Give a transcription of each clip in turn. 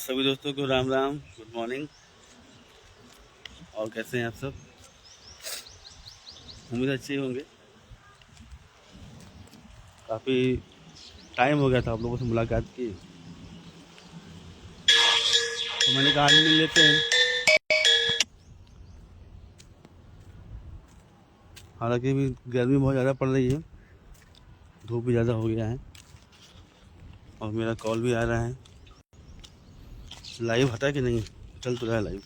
सभी दोस्तों को राम राम, गुड मॉर्निंग। और कैसे हैं आप सब? उम्मीद अच्छे होंगे। काफ़ी टाइम हो गया था आप लोगों से मुलाकात की, तो मैंने कहा आज मिल लेते हैं। हालांकि अभी गर्मी बहुत ज़्यादा पड़ रही है, धूप भी ज़्यादा हो गया है और मेरा कॉल भी आ रहा है। लाइव हटा कि नहीं? चल तो रहा है लाइव।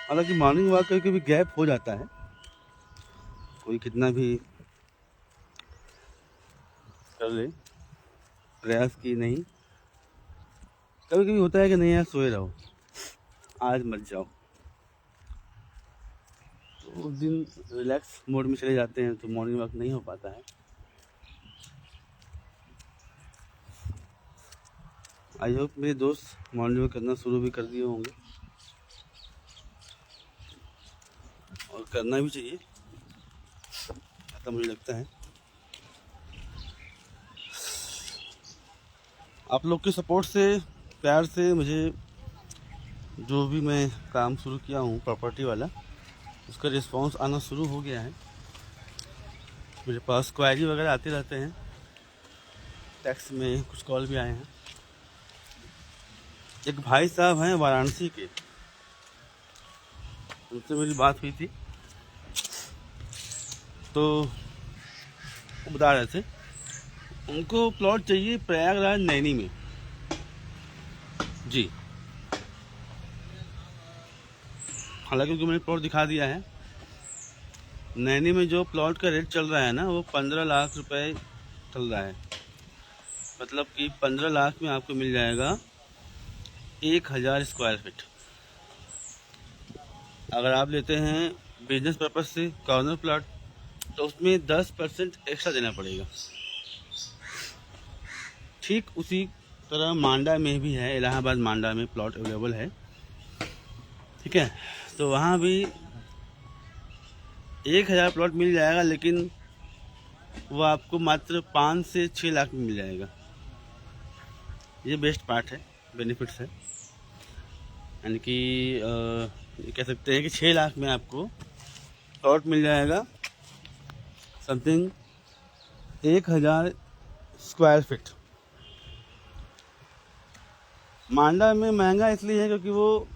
हालांकि मॉर्निंग वॉक कभी कभी गैप हो जाता है, कोई कितना भी कर ले प्रयास की नहीं, कभी कभी होता है कि नहीं यार सोए रहो, आज मत जाओ, तो उस दिन रिलैक्स मोड में चले जाते हैं तो मॉर्निंग वॉक नहीं हो पाता है। आई होप मेरे दोस्त मॉर्निंग वॉक करना शुरू भी कर दिए होंगे और करना भी चाहिए, ऐसा मुझे लगता है। आप लोग के सपोर्ट से, प्यार से मुझे जो भी मैं काम शुरू किया हूँ प्रॉपर्टी वाला, उसका रिस्पांस आना शुरू हो गया है। मेरे पास क्वायरी वगैरह आते रहते हैं, टैक्स में कुछ कॉल भी आए हैं। एक भाई साहब हैं वाराणसी के, उनसे मेरी बात हुई थी, तो वो बता रहे थे उनको प्लॉट चाहिए प्रयागराज नैनी में। जी, हालांकि उनको मैंने प्लॉट दिखा दिया है। नैनी में जो प्लॉट का रेट चल रहा है ना, वो 15 लाख रुपए चल रहा है। मतलब कि 15 लाख में आपको मिल जाएगा 1000 स्क्वायर फीट। अगर आप लेते हैं बिजनेस पर्पज से कॉर्नर प्लॉट, तो उसमें 10% एक्स्ट्रा देना पड़ेगा। ठीक उसी तरह मांडा में भी है, इलाहाबाद मांडा में प्लॉट अवेलेबल है, ठीक है। तो वहाँ भी 1000 प्लॉट मिल जाएगा, लेकिन वो आपको मात्र 5 से 6 लाख में मिल जाएगा। ये बेस्ट पार्ट है, बेनिफिट्स है। यानी कि ये कह सकते हैं कि 6 लाख में आपको प्लॉट मिल जाएगा समथिंग 1000 स्क्वायर फीट। मांडा में महंगा इसलिए है क्योंकि वो,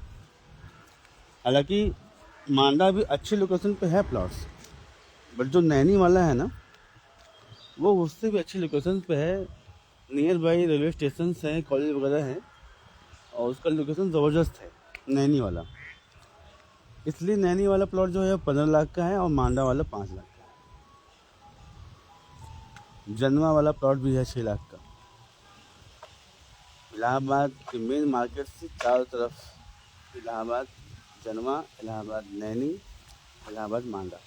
हालांकि मांडा भी अच्छे लोकेशन पे है प्लॉट्स, बट जो नैनी वाला है ना, वो उससे भी अच्छी लोकेशन पे है। नियर बाई रेलवे स्टेशन हैं, कॉलेज वगैरह हैं, और उसका लोकेशन ज़बरदस्त है नैनी वाला। इसलिए नैनी वाला प्लॉट जो है 15 लाख का है और मांडा वाला 5 लाख का है। जनवा वाला प्लॉट भी है 6 लाख का। इलाहाबाद के मेन मार्केट से चारों तरफ, इलाहाबाद जनवा, इलाहाबाद नैनी, इलाहाबाद मांडा,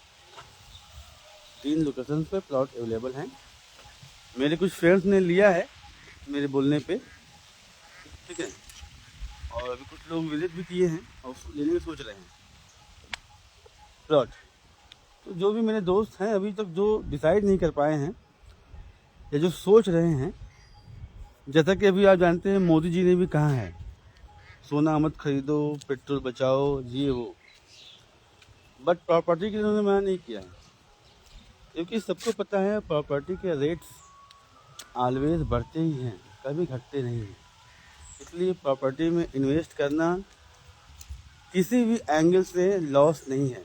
3 लोकेशन पे प्लॉट अवेलेबल हैं। मेरे कुछ फ्रेंड्स ने लिया है मेरे बोलने पे, ठीक है, और अभी कुछ लोग विजिट भी किए हैं और लेने की सोच रहे हैं प्लॉट। तो जो भी मेरे दोस्त हैं अभी तक जो डिसाइड नहीं कर पाए हैं या जो सोच रहे हैं, जैसा कि अभी आप जानते हैं मोदी जी ने भी कहा है सोना मत खरीदो, पेट्रोल बचाओ, ये वो, बट प्रॉपर्टी के लिए उन्होंने मना नहीं किया है, क्योंकि सबको पता है प्रॉपर्टी के रेट्स ऑलवेज बढ़ते ही हैं, कभी घटते नहीं हैं। इसलिए प्रॉपर्टी में इन्वेस्ट करना किसी भी एंगल से लॉस नहीं है।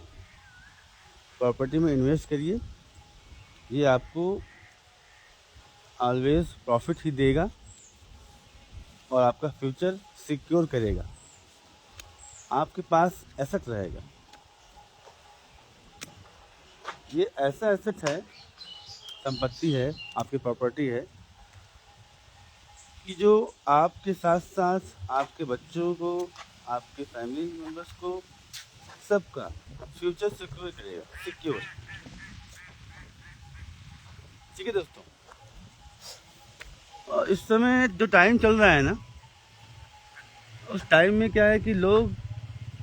प्रॉपर्टी में इन्वेस्ट करिए, ये आपको ऑलवेज प्रॉफिट ही देगा और आपका फ्यूचर सिक्योर करेगा। आपके पास एसेट रहेगा। ये ऐसा एसेट है, संपत्ति है, आपकी प्रॉपर्टी है, कि जो आपके साथ साथ आपके बच्चों को, आपके फैमिली मेम्बर्स को, सबका फ्यूचर सिक्योर करेगा, सिक्योर। ठीक है दोस्तों, और इस समय जो टाइम चल रहा है ना, उस टाइम में क्या है कि लोग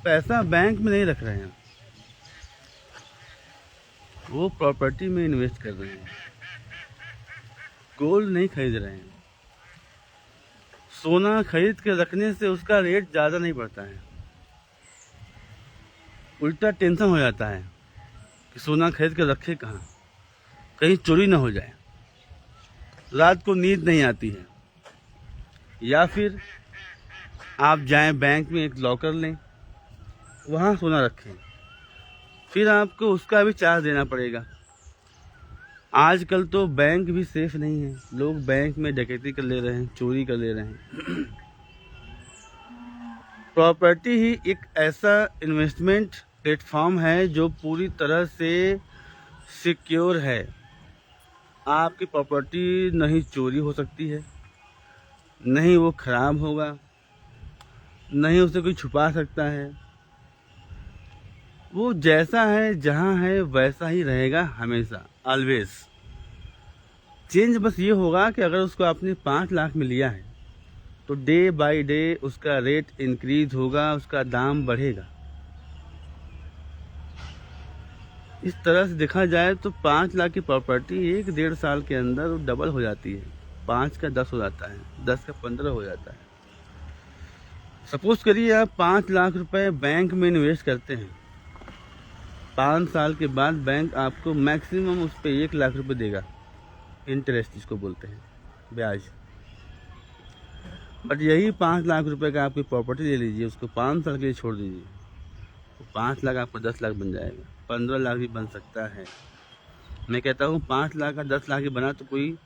पैसा बैंक में नहीं रख रहे हैं, वो प्रॉपर्टी में इन्वेस्ट कर रहे हैं। गोल्ड नहीं खरीद रहे हैं। सोना खरीद के रखने से उसका रेट ज़्यादा नहीं बढ़ता है, उल्टा टेंशन हो जाता है कि सोना खरीद के रखे कहाँ, कहीं चोरी ना हो जाए, रात को नींद नहीं आती है। या फिर आप जाएं बैंक में एक लॉकर लें, वहाँ सोना रखें, फिर आपको उसका भी चार्ज देना पड़ेगा। आजकल तो बैंक भी सेफ नहीं है, लोग बैंक में डकैती कर ले रहे हैं, चोरी कर ले रहे हैं। प्रॉपर्टी ही एक ऐसा इन्वेस्टमेंट प्लेटफॉर्म है जो पूरी तरह से सिक्योर है। आपकी प्रॉपर्टी नहीं चोरी हो सकती है, नहीं वो खराब होगा, नहीं उसे कोई छुपा सकता है। वो जैसा है, जहाँ है, वैसा ही रहेगा हमेशा, ऑलवेज। चेंज बस ये होगा कि अगर उसको आपने 5 लाख में लिया है तो डे बाय डे उसका रेट इंक्रीज होगा, उसका दाम बढ़ेगा। इस तरह से देखा जाए तो 5 लाख की प्रॉपर्टी 1-1.5 साल के अंदर डबल हो जाती है। 5 का 10 हो जाता है, 10 का 15 हो जाता है। सपोज करिए आप 5 लाख रुपए बैंक में इन्वेस्ट करते हैं, 5 साल के बाद बैंक आपको मैक्सिमम उस पर 1 लाख रुपए देगा, इंटरेस्ट जिसको बोलते हैं, ब्याज। बट यही 5 लाख रुपए का आपकी प्रॉपर्टी ले लीजिए, उसको 5 साल के लिए छोड़ दीजिए, तो 5 लाख आपको 10 लाख बन जाएगा, 15 लाख भी बन सकता है। मैं कहता हूँ 5 लाख का 10 लाख ही बना तो कोई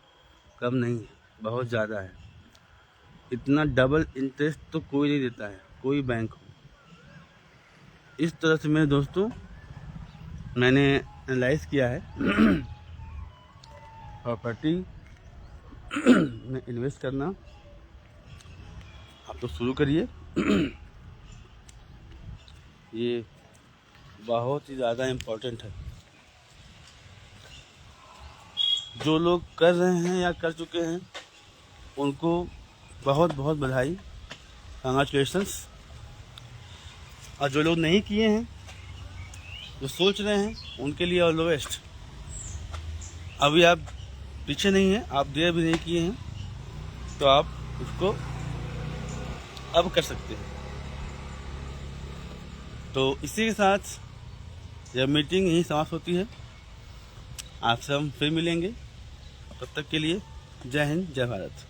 कम नहीं है, बहुत ज़्यादा है। इतना डबल इंटरेस्ट तो कोई नहीं देता है, कोई बैंक हो। इस तरह से मेरे दोस्तों मैंने एनालाइज किया है प्रॉपर्टी में इन्वेस्ट करना। आप तो शुरू करिए। ये बहुत ही ज़्यादा इम्पोर्टेंट है। जो लोग कर रहे हैं या कर चुके हैं उनको बहुत बहुत बधाई, कांग्रेचुलेशंस। और जो लोग नहीं किए हैं, जो सोच रहे हैं, उनके लिए ऑल द बेस्ट। अभी आप पीछे नहीं हैं, आप देर भी नहीं किए हैं, तो आप उसको अब कर सकते हैं। तो इसी के साथ यह मीटिंग यहीं समाप्त होती है। आपसे हम फिर मिलेंगे, तब तक के लिए जय हिंद, जय भारत।